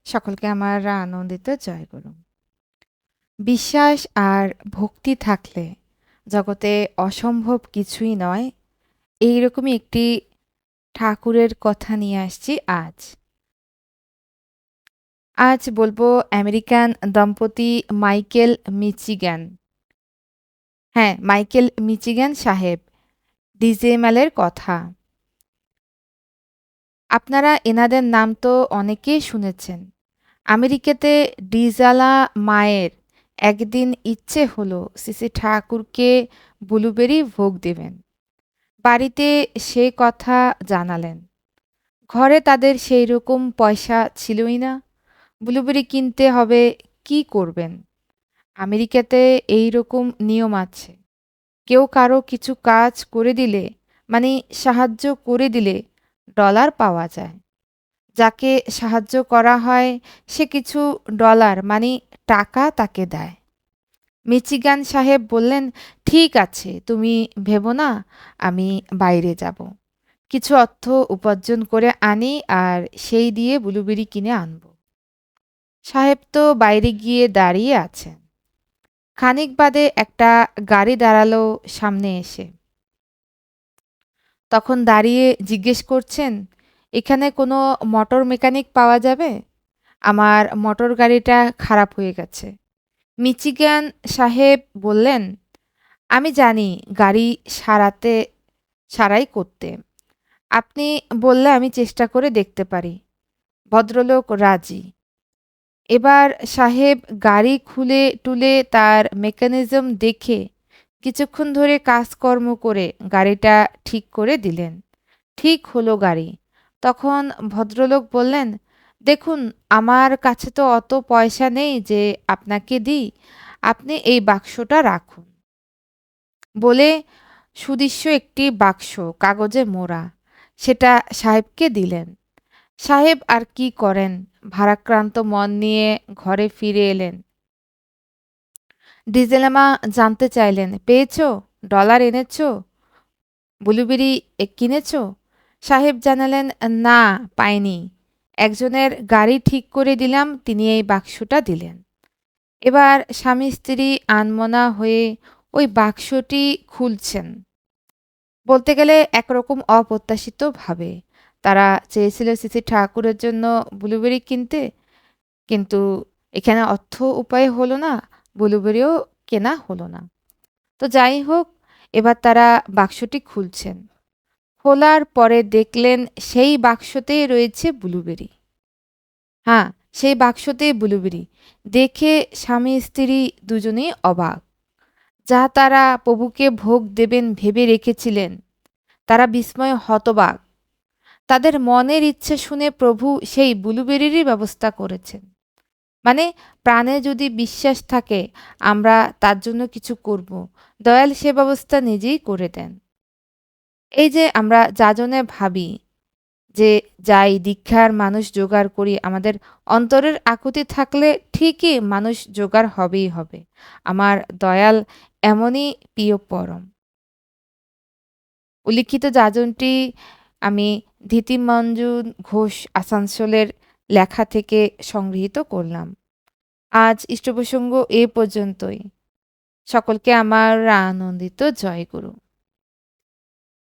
সকলকে আমার আনন্দিত জয়গুরু। বিশ্বাস আর ভক্তি থাকলে জগতে অসম্ভব কিছুই নয়। এইরকমই একটি ঠাকুরের কথা নিয়ে আসছি আজ। আজ বলবো আমেরিকান দম্পতি মাইকেল মিচিগ্যান। হ্যাঁ, মাইকেল মিচিগ্যান সাহেব ডিজেমেলের কথা। আপনারা এনাদের নাম তো অনেকেই শুনেছেন। আমেরিকাতে ডিজালা মায়ের একদিন ইচ্ছে হলো শ্রী ঠাকুরকে ব্লুবেরি ভোগ দেবেন। বাড়িতে সে কথা জানালেন। ঘরে তাদের সেই রকম পয়সা ছিলই না। ব্লুবেরি কিনতে হবে, কি করবেন? আমেরিকাতে এই রকম নিয়ম আছে। কেউ কারো কিছু কাজ করে দিলে, মানে সাহায্য করে দিলে ডলার পাওয়া যায়। যাকে সাহায্য করা হয় সে কিছু ডলার মানে টাকা তাকে দেয়। মিচিগান সাহেব বললেন, ঠিক আছে, তুমি ভেবো না, আমি বাইরে যাব, কিছু অর্থ উপার্জন করে আনি আর সেই দিয়ে ব্লুবেরি কিনে আনব। সাহেব তো বাইরে গিয়ে দাঁড়িয়ে আছেন। খানিক বাদে একটা গাড়ি দাঁড়ালো সামনে এসে। তখন দাঁড়িয়ে জিজ্ঞেস করছেন, এখানে কোনো মোটর মেকানিক পাওয়া যাবে? আমার মোটর গাড়িটা খারাপ হয়ে গেছে। মিচিগান সাহেব বললেন, আমি জানি গাড়ি সারাই করতে। আপনি বললে আমি চেষ্টা করে দেখতে পারি। ভদ্রলোক রাজি। এবার সাহেব গাড়ি খুলে টুলে তার মেকানিজম দেখে কিছুক্ষণ ধরে কাজকর্ম করে গাড়িটা ঠিক করে দিলেন। ঠিক হলো গাড়ি। তখন ভদ্রলোক বললেন, দেখুন, আমার কাছে তো অত পয়সা নেই যে আপনাকে দিই, আপনি এই বাক্সটা রাখুন। বলে সুদৃশ্য একটি বাক্স, কাগজে মোড়া, সেটা সাহেবকে দিলেন। সাহেব আর কি করেন, ভারাক্রান্ত মন নিয়ে ঘরে ফিরে এলেন। ডিজেলামা জানতে চাইলেন, পেয়েছো? ডলার এনেছো? ব্লুবেরি কিনেছো? সাহেব জানালেন, না, পাইনি। একজনের গাড়ি ঠিক করে দিলাম, তিনি এই বাক্সটা দিলেন। এবার স্বামী স্ত্রী আনমনা হয়ে ওই বাক্সটি খুলছেন। বলতে গেলে একরকম অপ্রত্যাশিতভাবে। তারা চেয়েছিল শ্রী ঠাকুরের জন্য ব্লুবেরি কিনতে, কিন্তু এখানে অর্থ উপায় হলো না, ব্লুবেরিও কেনা হলো না। তো যাই হোক, এবার তারা বাক্সটি খুলছেন। খোলার পরে দেখলেন সেই বাক্সতেই রয়েছে ব্লুবেরি। হ্যাঁ, সেই বাক্সতেই ব্লুবেরি। দেখে স্বামী স্ত্রী দুজনেই অবাক। যা তারা প্রভুকে ভোগ দেবেন ভেবে রেখেছিলেন, তারা বিস্ময়ে হতবাক। তাদের মনের ইচ্ছে শুনে প্রভু সেই ব্লুবেরিরই ব্যবস্থা করেছেন। মানে প্রাণে যদি বিশ্বাস থাকে, আমরা তার জন্য কিছু করব, দয়াল সে ব্যবস্থা নিজেই করে দেন। এই যে আমরা যাজনে ভাবি যে যাই দীক্ষার মানুষ জোগাড় করি, আমাদের অন্তরের আকুতি থাকলে ঠিকই মানুষ জোগাড় হবেই হবে। আমার দয়াল এমনই প্রিয় পরম। উল্লিখিত যাজনটি আমি ধীতিমঞ্জুন ঘোষ আসানসোলের লেখা থেকে সংগৃহীত করলাম। আজ ইষ্টপ্রসঙ্গ এ পর্যন্তই। সকলকে আমার আনন্দিত জয়গুরু।